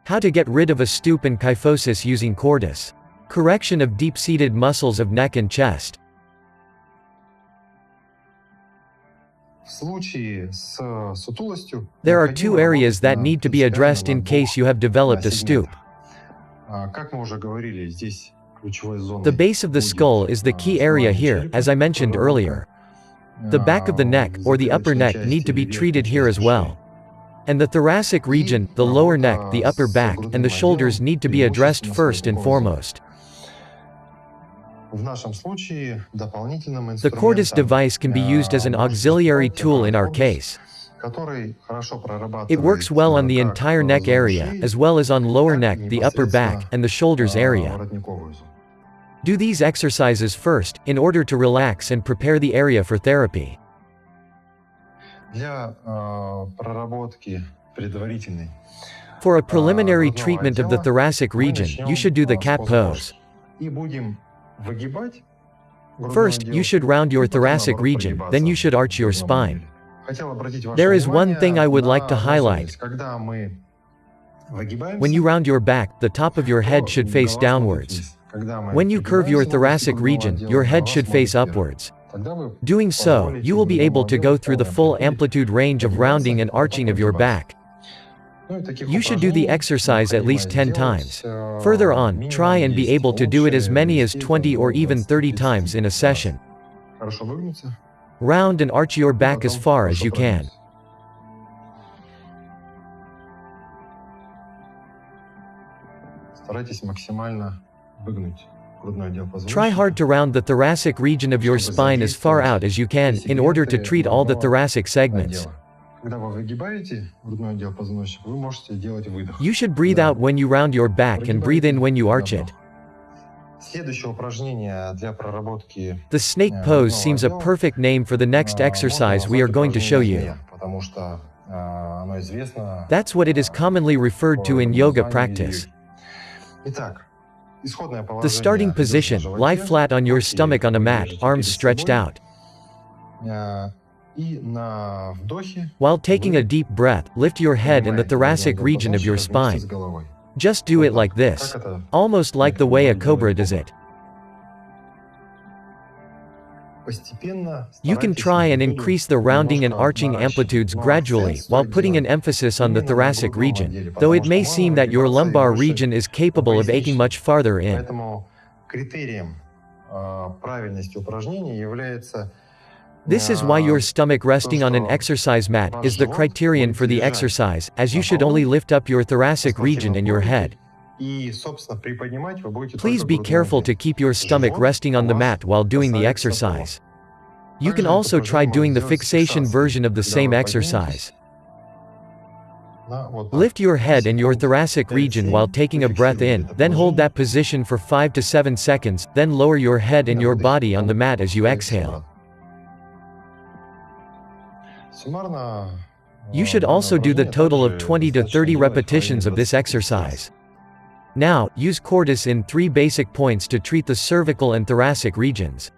How to get rid of a stoop and kyphosis using Cordus. Correction of deep-seated muscles of neck and chest. There are two areas that need to be addressed in case you have developed a stoop. The base of the skull is the key area here, as I mentioned earlier. The back of the neck, or the upper neck, need to be treated here as well. And the thoracic region, the lower neck, the upper back, and the shoulders need to be addressed first and foremost. The Cordus device can be used as an auxiliary tool in our case. It works well on the entire neck area, as well as on lower neck, the upper back, and the shoulders area. Do these exercises first, in order to relax and prepare the area for therapy. For a preliminary treatment of the thoracic region, you should do the cat pose. First, you should round your thoracic region, then you should arch your spine. There is one thing I would like to highlight. When you round your back, the top of your head should face downwards. When you curve your thoracic region, your head should face upwards. Doing so, you will be able to go through the full amplitude range of rounding and arching of your back. You should do the exercise at least 10 times. Further on, try and be able to do it as many as 20 or even 30 times in a session. Round and arch your back as far as you can. Try hard to round the thoracic region of your spine as far out as you can, in order to treat all the thoracic segments. You should breathe out when you round your back and breathe in when you arch it. The snake pose seems a perfect name for the next exercise we are going to show you. That's what it is commonly referred to in yoga practice. The starting position, lie flat on your stomach on a mat, arms stretched out. While taking a deep breath, lift your head and the thoracic region of your spine. Just do it like this. Almost like the way a cobra does it. You can try and increase the rounding and arching amplitudes gradually, while putting an emphasis on the thoracic region, though it may seem that your lumbar region is capable of aching much farther in. This is why your stomach resting on an exercise mat is the criterion for the exercise, as you should only lift up your thoracic region and your head. Please be careful to keep your stomach resting on the mat while doing the exercise. You can also try doing the fixation version of the same exercise. Lift your head and your thoracic region while taking a breath in, then hold that position for 5 to 7 seconds, then lower your head and your body on the mat as you exhale. You should also do the total of 20 to 30 repetitions of this exercise. Now, use Cordus in 3 basic points to treat the cervical and thoracic regions.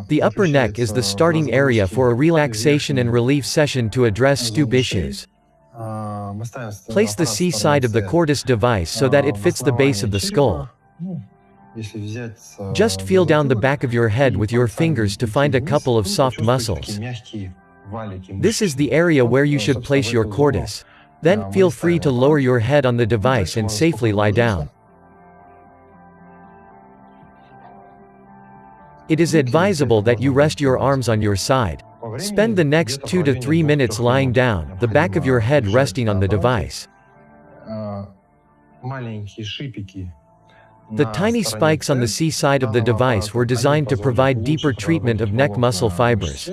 The upper neck is the starting area for a relaxation and relief session to address stoop issues. Place the C side of the Cordus device so that it fits the base of the skull. Just feel down the back of your head with your fingers to find a couple of soft muscles. This is the area where you should place your Cordus. Then, feel free to lower your head on the device and safely lie down. It is advisable that you rest your arms on your side. Spend the next 2 to 3 minutes lying down, the back of your head resting on the device. The tiny spikes on the C side of the device were designed to provide deeper treatment of neck muscle fibers.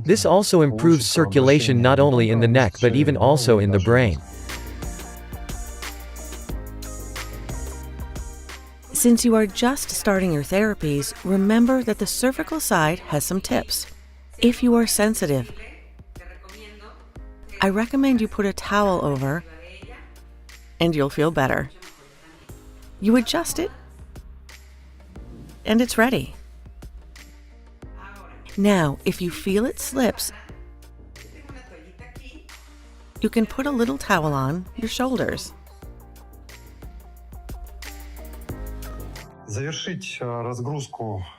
This also improves circulation not only in the neck but even also in the brain. Since you are just starting your therapies, remember that the cervical side has some tips. If you are sensitive, I recommend you put a towel over and you'll feel better. You adjust it and it's ready. Now, if you feel it slips, you can put a little towel on your shoulders.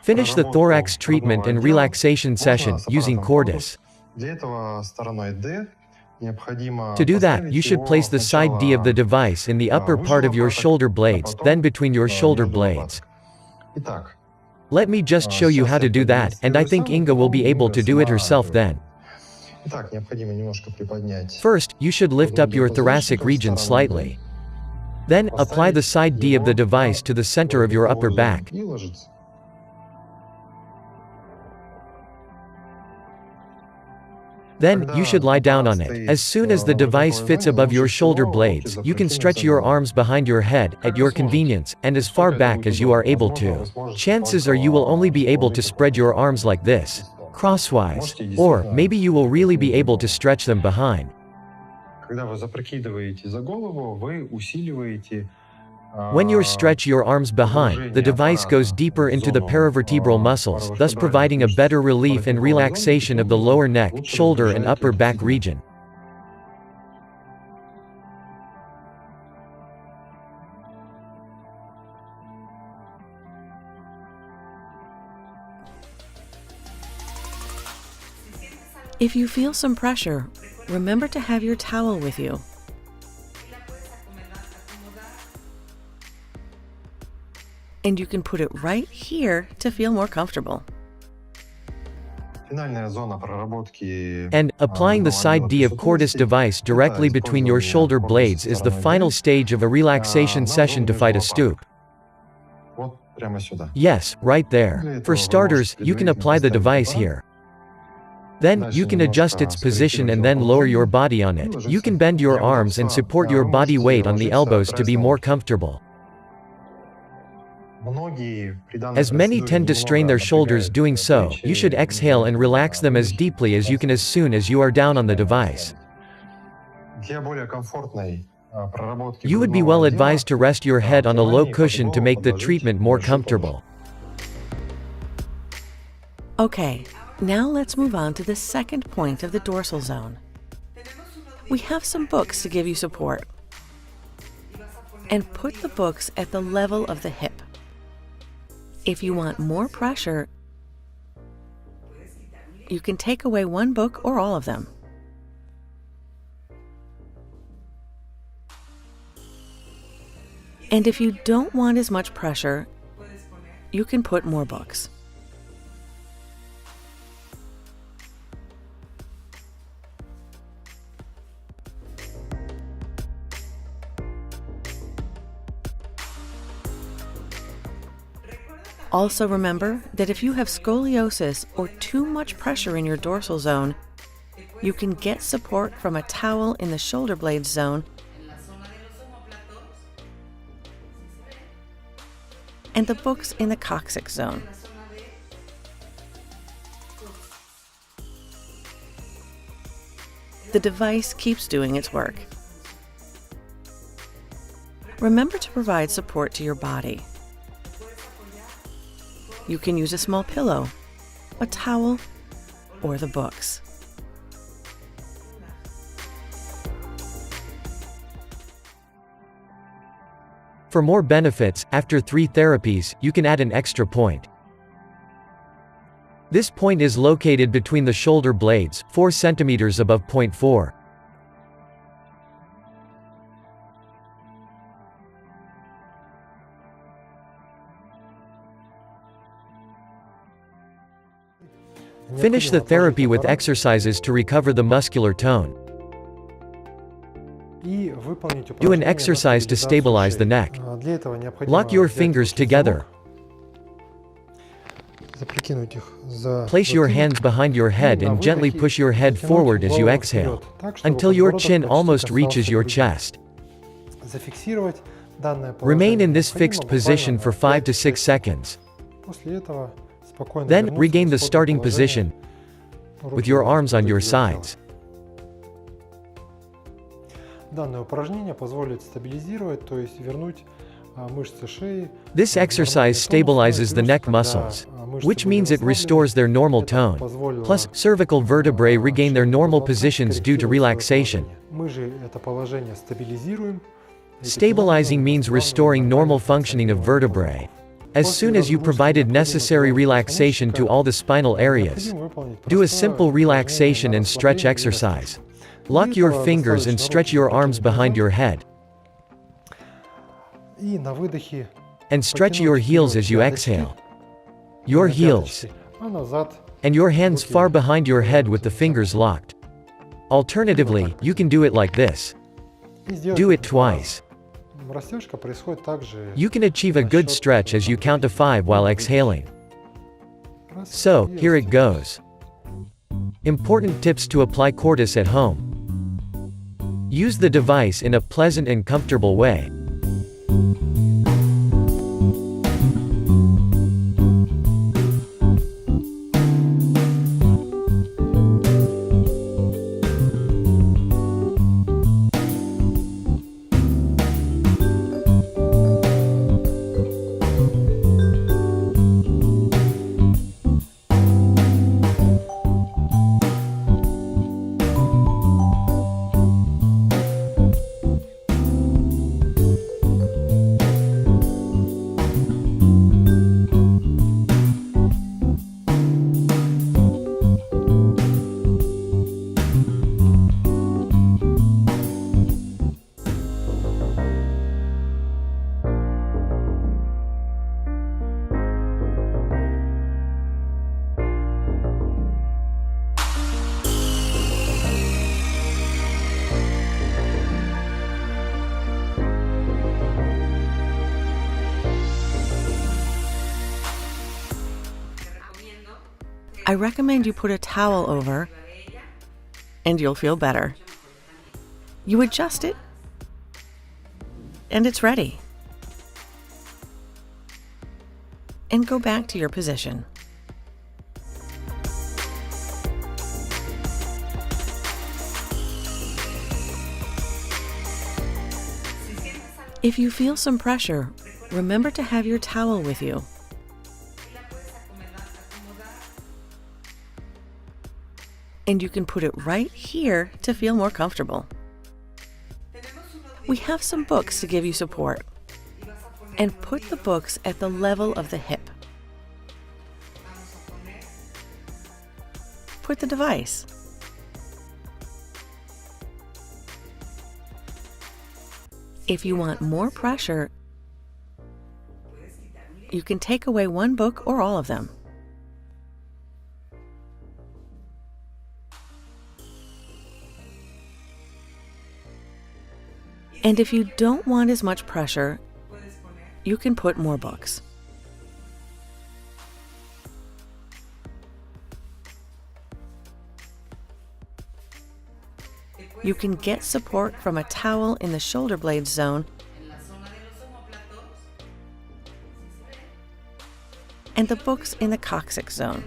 Finish the thorax treatment and relaxation session using Cordus. To do that, you should place the side D of the device in the upper part of your shoulder blades, then between your shoulder blades. Let me just show you how to do that, and I think Inga will be able to do it herself then. First, you should lift up your thoracic region slightly. Then, apply the side D of the device to the center of your upper back. Then, you should lie down on it. As soon as the device fits above your shoulder blades, you can stretch your arms behind your head, at your convenience, and as far back as you are able to. Chances are you will only be able to spread your arms like this, crosswise. Or, maybe you will really be able to stretch them behind. When you stretch your arms behind, the device goes deeper into the paravertebral muscles, thus providing a better relief and relaxation of the lower neck, shoulder and upper back region. If you feel some pressure, remember to have your towel with you. And you can put it right here to feel more comfortable. And, applying the side D of Cordus device directly between your shoulder blades is the final stage of a relaxation session to fight a stoop. Yes, right there. For starters, you can apply the device here. Then, you can adjust its position and then lower your body on it. You can bend your arms and support your body weight on the elbows to be more comfortable. As many tend to strain their shoulders doing so, you should exhale and relax them as deeply as you can as soon as you are down on the device. You would be well advised to rest your head on a low cushion to make the treatment more comfortable. Okay, now let's move on to the second point of the dorsal zone. We have some books to give you support. And put the books at the level of the hip. If you want more pressure, you can take away one book or all of them. And if you don't want as much pressure, you can put more books. Also remember that if you have scoliosis or too much pressure in your dorsal zone, you can get support from a towel in the shoulder blade zone and the books in the coccyx zone. The device keeps doing its work. Remember to provide support to your body. You can use a small pillow, a towel, or the books. For more benefits, after 3 therapies, you can add an extra point. This point is located between the shoulder blades, 4 centimeters above point 4. Finish the therapy with exercises to recover the muscular tone. Do an exercise to stabilize the neck. Lock your fingers together. Place your hands behind your head and gently push your head forward as you exhale, until your chin almost reaches your chest. Remain in this fixed position for 5 to 6 seconds. Then, regain the starting position with your arms on your sides. This exercise stabilizes the neck muscles. which means it restores their normal tone. Plus, cervical vertebrae regain their normal positions due to relaxation. Stabilizing means restoring normal functioning of vertebrae. As soon as you provided necessary relaxation to all the spinal areas, do a simple relaxation and stretch exercise. Lock your fingers and stretch your arms behind your head. And stretch your heels as you exhale. Your heels. And your hands far behind your head with the fingers locked. Alternatively, you can do it like this. Do it twice. You can achieve a good stretch as you count to 5 while exhaling. So, here it goes. Important tips to apply Cordus at home. Use the device in a pleasant and comfortable way. I recommend you put a towel over, and you'll feel better. You adjust it, and it's ready. And go back to your position. If you feel some pressure, remember to have your towel with you. And you can put it right here to feel more comfortable. We have some books to give you support. And put the books at the level of the hip. Put the device. If you want more pressure, you can take away one book or all of them. And if you don't want as much pressure, you can put more books. You can get support from a towel in the shoulder blade zone and the books in the coccyx zone.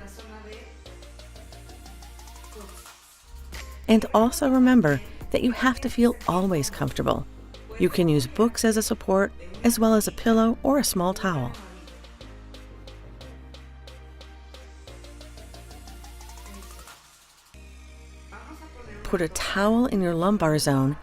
And also remember that you have to feel always comfortable. You can use books as a support, as well as a pillow or a small towel. Put a towel in your lumbar zone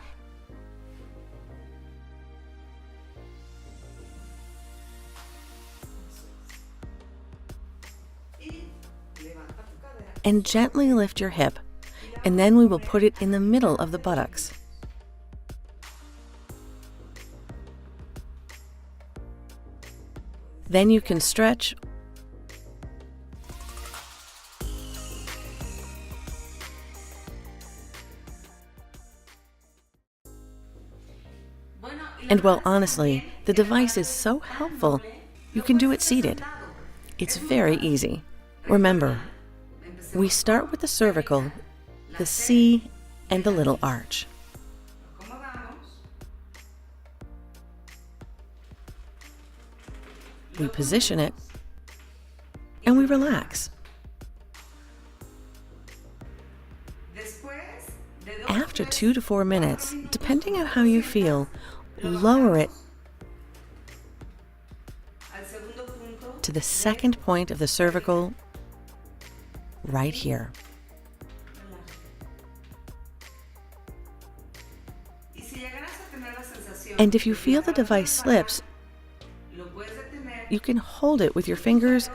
and gently lift your hip, and then we will put it in the middle of the buttocks. Then you can stretch and well, honestly, the device is so helpful, you can do it seated. It's very easy. Remember, we start with the cervical, the C, and the little arch. We position it, and we relax. After 2 to 4 minutes, depending on how you feel, lower it to the second point of the cervical, right here. And if you feel the device slips, you can hold it with your fingers,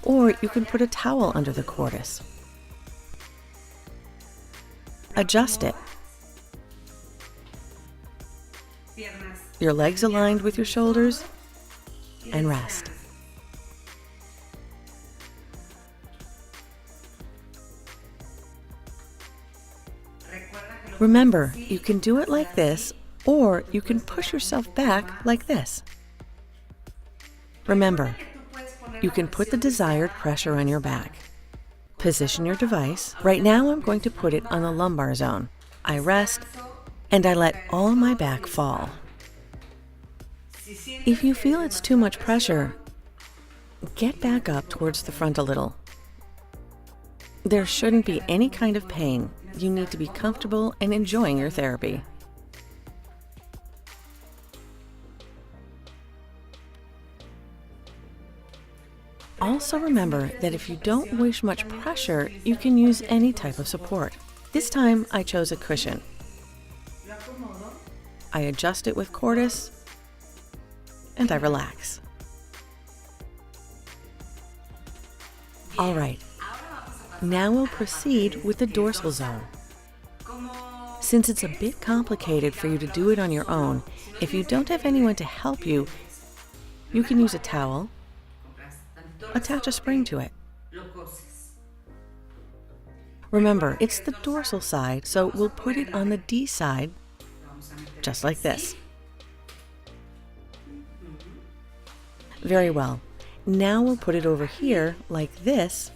or you can put a towel under the cordus. Adjust it. Your legs aligned with your shoulders, and rest. Remember, you can do it like this, or you can push yourself back like this. Remember, you can put the desired pressure on your back. Position your device. Right now I'm going to put it on the lumbar zone. I rest, and I let all my back fall. If you feel it's too much pressure, get back up towards the front a little. There shouldn't be any kind of pain. You need to be comfortable and enjoying your therapy. Also remember that if you don't wish much pressure, you can use any type of support. This time I chose a cushion. I adjust it with Cordus, and I relax. All right, now we'll proceed with the dorsal zone. Since it's a bit complicated for you to do it on your own, if you don't have anyone to help you, you can use a towel, attach a spring to it. Remember, it's the dorsal side, so we'll put it on the D side, just like this. Very well. Now we'll put it over here, like this.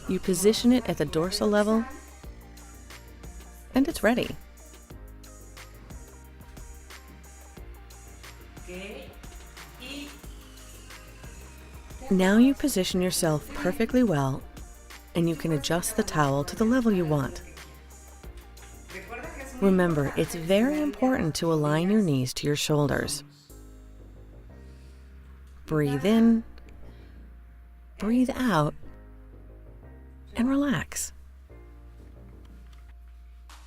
You position it at the dorsal level, and it's ready. Now you position yourself perfectly well, and you can adjust the towel to the level you want. Remember, it's very important to align your knees to your shoulders. Breathe in, breathe out, and relax.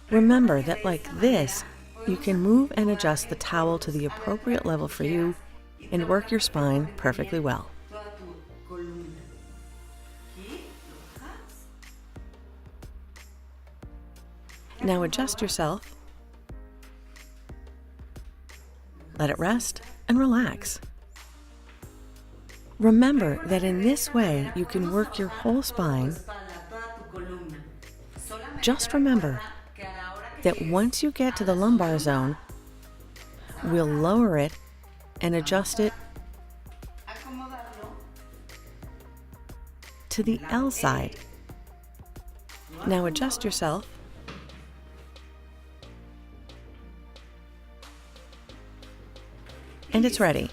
Remember that like this, you can move and adjust the towel to the appropriate level for you and work your spine perfectly well. Now adjust yourself, let it rest, and relax. Remember that in this way you can work your whole spine. Just remember that once you get to the lumbar zone, we'll lower it and adjust it to the L side. Now adjust yourself, and it's ready.